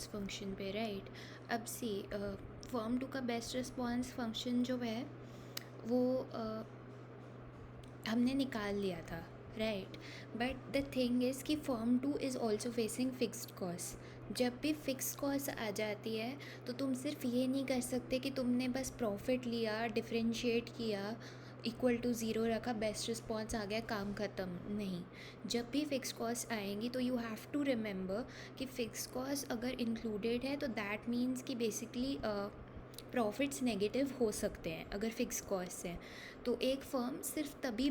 Response function पे, right. अब सी form 2 का बेस्ट रिस्पॉन्स फंक्शन जो है वो हमने निकाल लिया था, right. But the thing is कि firm 2 is also facing fixed cost. जब भी फिक्स कॉस्ट आ जाती है तो तुम सिर्फ ये नहीं कर सकते कि तुमने बस प्रॉफिट लिया, डिफरेंशिएट किया, इक्वल टू ज़ीरो रखा, बेस्ट रिस्पॉन्स आ गया, काम ख़त्म। नहीं, जब भी फिक्स कॉस्ट आएंगी तो यू हैव टू रिमेंबर कि फ़िक्स कॉस्ट अगर इंक्लूडेड है तो दैट मीन्स कि बेसिकली प्रॉफिट्स नेगेटिव हो सकते हैं अगर फिक्स कॉस्ट हैं। तो एक फर्म सिर्फ तभी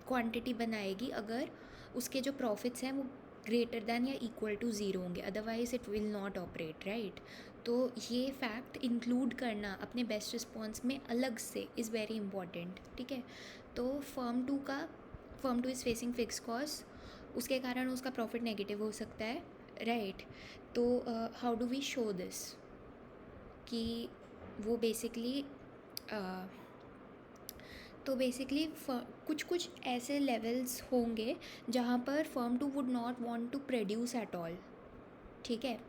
क्वांटिटी बनाएगी अगर उसके जो प्रॉफिट्स हैं वो ग्रेटर दैन या इक्वल टू ज़ीरो होंगे, otherwise it will not operate, right. तो ये फैक्ट इंक्लूड करना अपने बेस्ट रिस्पॉन्स में अलग से इज़ वेरी इंपॉर्टेंट, ठीक है। तो firm two is facing fix cost, उसके कारण उसका प्रॉफिट नेगेटिव हो सकता है, राइट। तो how do we show this कि वो बेसिकली तो बेसिकली कुछ कुछ ऐसे लेवल्स होंगे जहाँ पर firm two would not want to produce at all, ठीक है।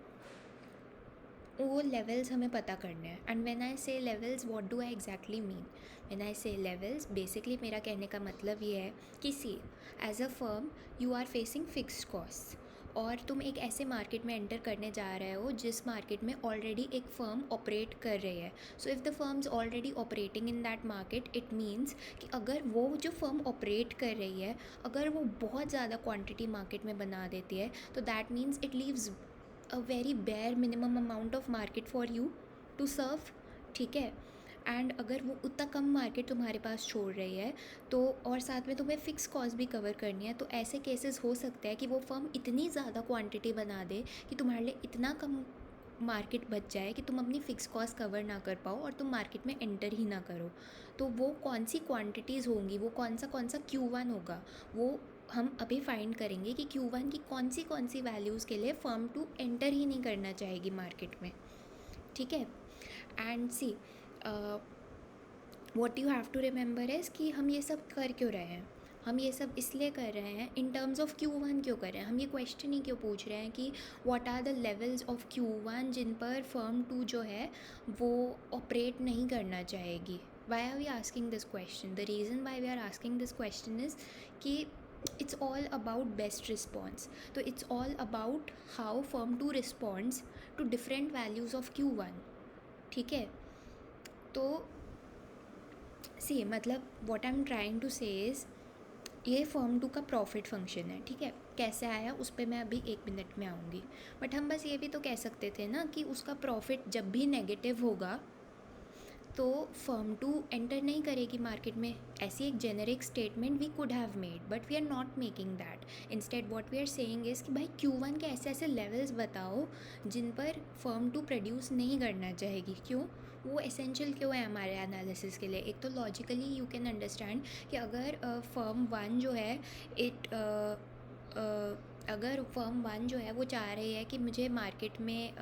वो लेवल्स हमें पता करने हैं। एंड व्हेन आई से levels, what do I exactly mean when I से लेवल्स? बेसिकली मेरा कहने का मतलब ये है कि see as a firm you are facing fixed cost और तुम एक ऐसे मार्केट में एंटर करने जा रहे हो जिस मार्केट में ऑलरेडी एक फ़र्म ऑपरेट कर रही है। So if the firms already operating in that market, it means कि अगर वो जो फर्म ऑपरेट कर रही है अगर वो बहुत ज़्यादा क्वांटिटी मार्केट में बना देती है तो that means it leaves a very bare minimum amount of market for you to serve, ठीक है। एंड अगर वो उतना कम मार्केट तुम्हारे पास छोड़ रही है तो और साथ में तुम्हें फ़िक्स कॉस्ट भी कवर करनी है, तो ऐसे केसेस हो सकते हैं कि वो फर्म इतनी ज़्यादा क्वांटिटी बना दे कि तुम्हारे लिए इतना कम मार्केट बच जाए कि तुम अपनी फ़िक्स कॉस्ट कवर ना कर पाओ और तुम मार्केट में एंटर ही ना करो। तो वो कौन सी क्वांटिटीज़ होंगी, वो कौन सा Q1 होगा, वो हम अभी फाइंड करेंगे कि Q1 की कौन सी वैल्यूज़ के लिए फर्म टू एंटर ही नहीं करना चाहेगी मार्केट में, ठीक है। And see what you have to remember is कि हम ये सब कर क्यों रहे हैं। हम ये सब इसलिए कर रहे हैं इन टर्म्स ऑफ Q1 क्यों कर रहे हैं। हम ये क्वेश्चन ही क्यों पूछ रहे हैं कि what are the levels of Q1 जिन पर फर्म 2 जो है वो ऑपरेट नहीं करना चाहेगी। Why are we asking this question? The reason why we are asking this question is कि it's all about best response. तो it's all about how firm 2 responds to different values of Q1, ठीक है। तो see मतलब what I am trying to say is ये firm 2 का profit function है, ठीक है। कैसे आया उस पर मैं अभी 1 मिनट में आऊँगी। बट हम बस ये भी तो कह सकते थे ना कि उसका प्रॉफिट जब भी नेगेटिव होगा तो फर्म 2 एंटर नहीं करेगी मार्केट में। ऐसी एक generic statement we could have made but we are not making that. Instead what we are saying is कि भाई Q1 के ऐसे ऐसे लेवल्स बताओ जिन पर फर्म 2 प्रोड्यूस नहीं करना चाहेगी। क्यों? वो एसेंशियल क्यों है हमारे एनालिसिस के लिए? एक तो लॉजिकली यू कैन अंडरस्टैंड कि अगर फर्म 1 जो है अगर फर्म 1 जो है वो चाह रही है कि मुझे मार्केट में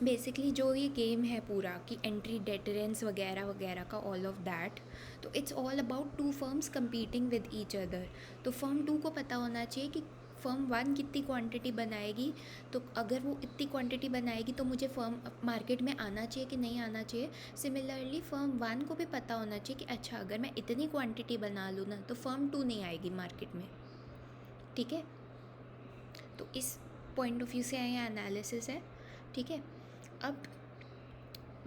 बेसिकली जो ये गेम है पूरा कि एंट्री डेटरेंस वगैरह वगैरह का ऑल ऑफ दैट, तो it's all about two firms competing with each other. तो फर्म 2 को पता होना चाहिए कि फर्म 1 कितनी क्वांटिटी बनाएगी, तो अगर वो इतनी क्वांटिटी बनाएगी तो मुझे फर्म मार्केट में आना चाहिए कि नहीं आना चाहिए। सिमिलरली फर्म 1 को भी पता होना चाहिए कि अच्छा अगर मैं इतनी क्वांटिटी बना लूँ ना तो फर्म 2 नहीं आएगी मार्केट में, ठीक है। तो इस पॉइंट ऑफ व्यू से ये एनालिसिस है, ठीक है। अब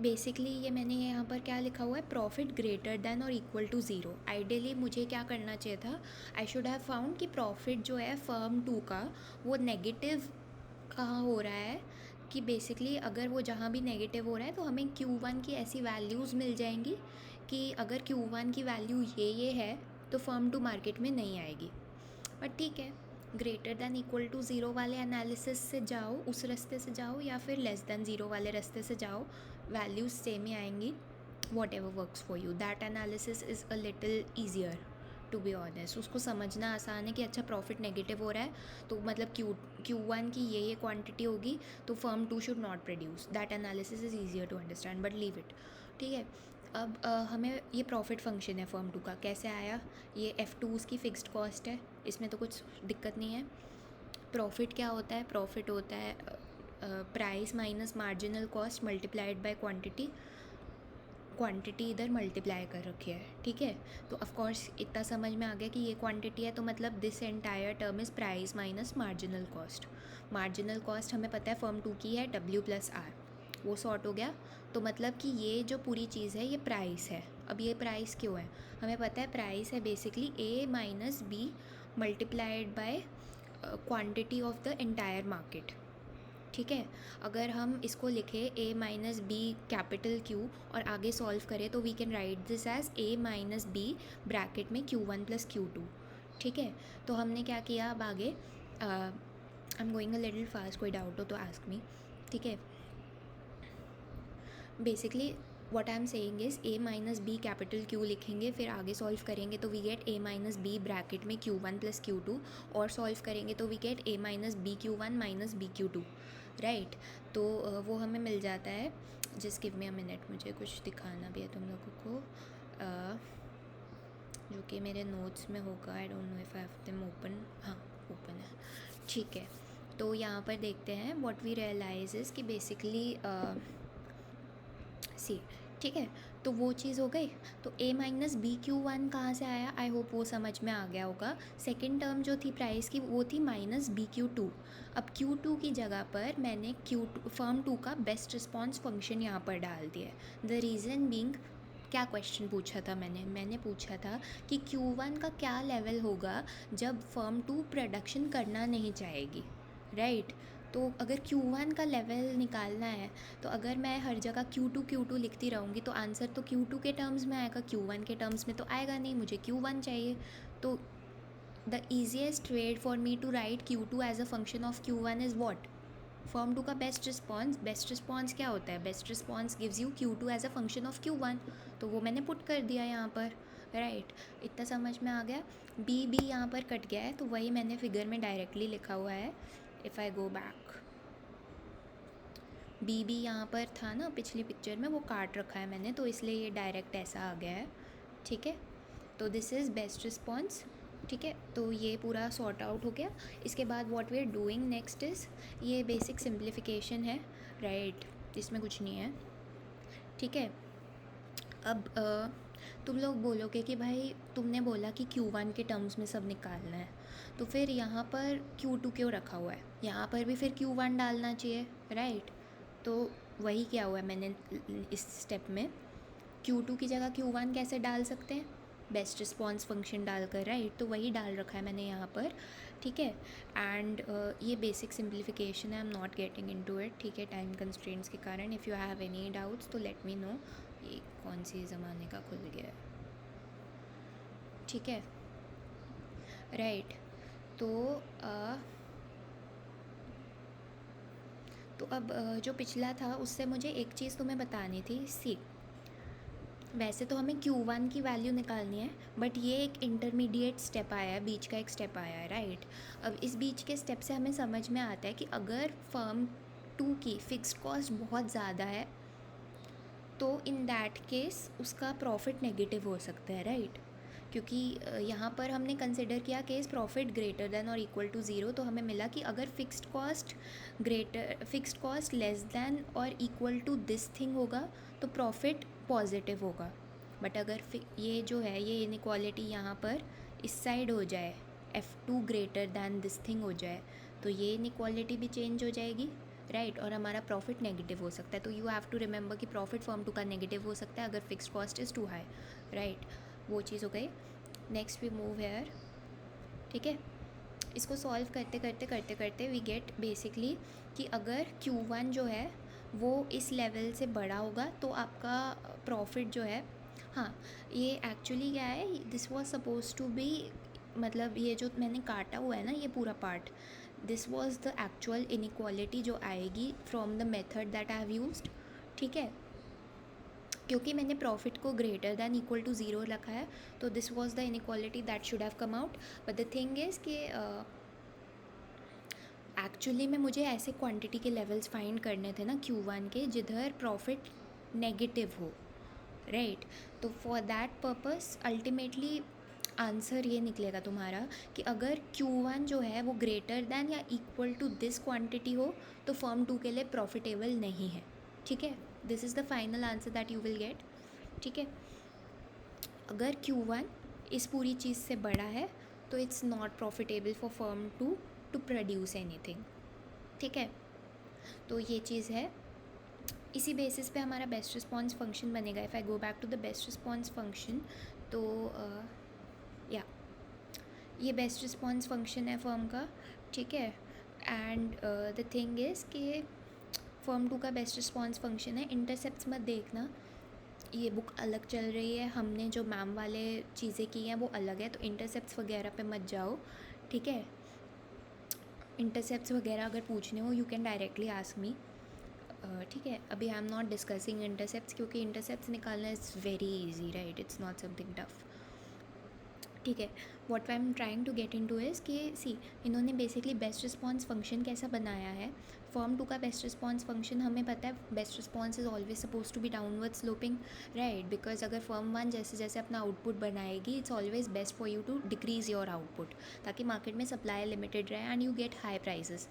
बेसिकली ये मैंने यहाँ पर क्या लिखा हुआ है, प्रॉफिट ग्रेटर दैन और इक्वल टू ज़ीरो। आइडियली मुझे क्या करना चाहिए था, आई शुड हैव फाउंड कि प्रॉफिट जो है फर्म 2 का वो नेगेटिव कहाँ हो रहा है, कि बेसिकली अगर वो जहाँ भी नेगेटिव हो रहा है तो हमें Q1 की ऐसी वैल्यूज़ मिल जाएंगी कि अगर Q1 की वैल्यू ये है तो फर्म 2 मार्केट में नहीं आएगी। बट ठीक है, greater than equal to zero वाले एनालिसिस से जाओ, उस रास्ते से जाओ, या फिर लेस दैन ज़ीरो वाले रास्ते से जाओ, वैल्यूज़ सेम ही आएंगी। Whatever works for you, that analysis is a little easier to be honest. उसको समझना आसान है कि अच्छा प्रॉफिट नेगेटिव हो रहा है तो मतलब Q1 की ये क्वांटिटी होगी तो firm 2 should not produce. That analysis is easier to understand but leave it, ठीक है। अब हमें ये प्रॉफिट फंक्शन है फर्म 2 का, कैसे आया? ये F2 उसकी फ़िक्स्ड कॉस्ट है, इसमें तो कुछ दिक्कत नहीं है। प्रॉफिट क्या होता है? प्रॉफिट होता है price minus marginal cost multiplied by quantity, quantity इधर मल्टीप्लाई कर रखी है, ठीक है। तो ऑफ कोर्स इतना समझ में आ गया कि ये क्वांटिटी है, तो मतलब this entire term is price minus marginal cost. Marginal cost हमें पता है फर्म 2 की है W+R, वो सॉर्ट हो गया। तो मतलब कि ये जो पूरी चीज़ है ये प्राइस है। अब ये प्राइस क्यों है? हमें पता है प्राइस है basically A minus B multiplied by quantity of the entire market, ठीक है। अगर हम इसको लिखें A minus B capital Q और आगे सॉल्व करें तो we can write this as A minus B bracket में Q1 प्लस Q2, ठीक है। तो हमने क्या किया, अब आगे I am going a little fast, कोई डाउट हो तो आस्क मी, ठीक है। Basically what I am saying is A minus B capital Q लिखेंगे, फिर आगे सॉल्व करेंगे तो we get A minus B bracket में Q1 प्लस Q2, और सॉल्व करेंगे तो we get A minus B Q1 minus B Q2, right. तो वो हमें मिल जाता है। Just give me a minute, मुझे कुछ दिखाना भी है तुम लोगों को, जो कि मेरे नोट्स में होगा। I don't know if I have them open. हाँ, ओपन है, ठीक है। तो यहाँ पर देखते हैं व्हाट वी रियलाइज इज़ कि बेसिकली सी, ठीक है। तो वो चीज़ हो गई। तो A माइनस बी Q1 कहाँ से आया? आई होप वो समझ में आ गया होगा। सेकेंड टर्म जो थी प्राइस की वो थी माइनस बी Q2। अब Q2 की जगह पर मैंने फर्म 2 का बेस्ट रिस्पॉन्स फंक्शन यहाँ पर डाल दिया है। द रीज़न बीइंग, क्या क्वेश्चन पूछा था मैंने पूछा था कि Q1 का क्या लेवल होगा जब फर्म 2 प्रोडक्शन करना नहीं चाहेगी, राइट। तो अगर Q1 का लेवल निकालना है तो अगर मैं हर जगह Q2 लिखती रहूँगी तो आंसर तो Q2 के टर्म्स में आएगा, Q1 के टर्म्स में तो आएगा नहीं, मुझे Q1 चाहिए। तो the easiest way for me to write Q2 as a function of Q1 is what? Firm 2 का बेस्ट रिस्पॉन्स। बेस्ट रिस्पॉन्स क्या होता है? Best response gives you Q2 as a function of Q1, तो वो मैंने put कर दिया यहाँ पर, राइट। इतना समझ में आ गया। बी यहाँ पर कट गया है तो वही मैंने फिगर में डायरेक्टली लिखा हुआ है। If I go back, B यहाँ पर था ना पिछली पिक्चर में, वो काट रखा है मैंने, तो इसलिए ये डायरेक्ट ऐसा आ गया है, ठीक है। तो दिस इज़ बेस्ट रिस्पॉन्स, ठीक है। तो ये पूरा सॉर्ट आउट हो गया। इसके बाद what we are doing next is, ये बेसिक सिंप्लीफिकेशन है, राइट, इसमें कुछ नहीं है, ठीक है। अब तुम लोग बोलोगे कि भाई तुमने बोला कि Q1 के टर्म्स में सब निकालना है, तो फिर यहाँ पर Q2 क्यों रखा हुआ है? यहाँ पर भी फिर Q1 डालना चाहिए, राइट। तो वही क्या हुआ है, मैंने इस स्टेप में Q2 की जगह Q1 कैसे डाल सकते हैं? बेस्ट रिस्पॉन्स फंक्शन डालकर, राइट। तो वही डाल रखा है मैंने यहाँ पर, ठीक है। एंड ये बेसिक सिंप्लीफिकेशन है, आई am not getting into it, ठीक है, टाइम कंस्ट्रेंट्स के कारण। If you have any doubts तो लेट मी नो। ये कौन सी ज़माने का खुल गया है, ठीक है, राइट। तो अब जो पिछला था उससे मुझे एक चीज़ तुम्हें बतानी थी। सी, वैसे तो हमें Q1 की वैल्यू निकालनी है, बट ये एक इंटरमीडिएट स्टेप आया है, बीच का एक स्टेप आया है, राइट। अब इस बीच के स्टेप से हमें समझ में आता है कि अगर फर्म 2 की फ़िक्स्ड कॉस्ट बहुत ज़्यादा है तो इन दैट केस उसका प्रॉफिट नेगेटिव हो सकता है, राइट। क्योंकि यहाँ पर हमने कंसिडर किया केस प्रॉफिट ग्रेटर देन और इक्वल टू ज़ीरो, तो हमें मिला कि अगर फ़िक्स्ड कॉस्ट लेस देन और इक्वल टू दिस थिंग होगा तो प्रॉफिट पॉजिटिव होगा। बट अगर ये जो है ये इनइक्वालिटी यहाँ पर इस साइड हो जाए, F2 greater than this thing हो जाए, तो ये इनइक्वालिटी भी चेंज हो जाएगी, राइट। और हमारा प्रॉफिट नेगेटिव हो सकता है। तो यू हैव टू रिमेंबर कि प्रॉफिट फर्म 2 का नेगेटिव हो सकता है अगर fixed cost is too high, right. वो चीज़ हो गई। नेक्स्ट वी मूव हेयर, ठीक है। इसको सॉल्व करते वी गेट बेसिकली कि अगर Q1 जो है वो इस लेवल से बड़ा होगा तो आपका प्रॉफिट जो है, हाँ, ये एक्चुअली क्या है, this was suppose to be, मतलब ये जो मैंने काटा हुआ है ना ये पूरा part, this was the actual inequality जो आएगी from the method that I have used, ठीक है। क्योंकि मैंने प्रॉफिट को greater than equal to zero रखा है, तो this was the inequality that should have come out. But the thing is कि एक्चुअली में मुझे ऐसे क्वांटिटी के लेवल्स फाइंड करने थे ना Q1 के जिधर प्रॉफिट नेगेटिव हो, राइट। तो for that purpose ultimately answer ये निकलेगा तुम्हारा कि अगर Q1 जो है वो ग्रेटर दैन या इक्वल टू दिस क्वांटिटी हो तो फर्म 2 के लिए प्रॉफिटेबल नहीं है. ठीक है, this is the final answer that you will get. ठीक है, अगर Q1 इस पूरी चीज़ से बड़ा है तो it's not profitable for firm to produce anything. ठीक है, तो ये चीज़ है. इसी बेसिस पे हमारा बेस्ट रिस्पॉन्स फंक्शन बनेगा. If I go back to the best response function तो या ये बेस्ट रिस्पॉन्स फंक्शन है फर्म का. ठीक है, एंड द थिंग इज़ कि फर्म 2 का बेस्ट रिस्पॉन्स फंक्शन है. इंटरसेप्ट्स मत देखना, ये बुक अलग चल रही है, हमने जो मैम वाले चीज़ें की हैं वो अलग है, तो इंटरसेप्ट्स वगैरह पे मत जाओ. ठीक है, इंटरसेप्ट्स वगैरह अगर पूछने हो you can directly ask me. ठीक है, अभी I am not discussing intercepts क्योंकि इंटरसेप्ट्स निकालना is very easy, right, it's not something tough. ठीक है, what I am trying to get into is कि सी इन्होंने बेसिकली बेस्ट रिस्पॉन्स फंक्शन कैसा बनाया है. फॉर्म 2 का बेस्ट रिस्पॉन्स फंक्शन हमें पता है best response is always suppose to be downward sloping, right, because अगर फॉर्म 1 जैसे जैसे अपना आउटपुट बनाएगी it's always best for you to decrease your output ताकि मार्केट में सप्लाई लिमिटेड रहे and you get high prices.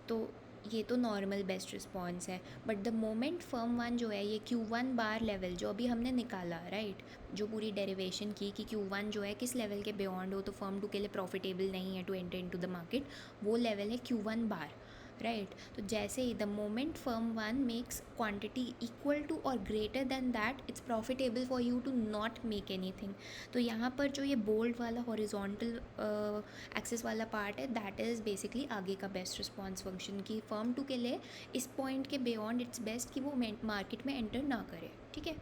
तो ये तो नॉर्मल बेस्ट रिस्पॉन्स है. बट द मोमेंट फर्म 1 जो है ये Q1 बार लेवल जो अभी हमने निकाला, राइट, जो पूरी डेरिवेशन की कि Q1 जो है किस लेवल के बियॉन्ड हो तो फर्म 2 के लिए प्रॉफिटेबल नहीं है to enter into the market, वो लेवल है Q1 बार, राइट. तो जैसे ही the moment firm 1 makes quantity equal to और greater than that it's profitable for you to not make anything. तो यहाँ पर जो ये बोल्ड वाला हॉरिजॉन्टल एक्सेस वाला पार्ट है दैट इज़ बेसिकली आगे का बेस्ट रिस्पॉन्स फंक्शन की फर्म 2 के लिए इस पॉइंट के बियॉन्ड इट्स बेस्ट कि वो मार्केट में एंटर ना करे. ठीक है,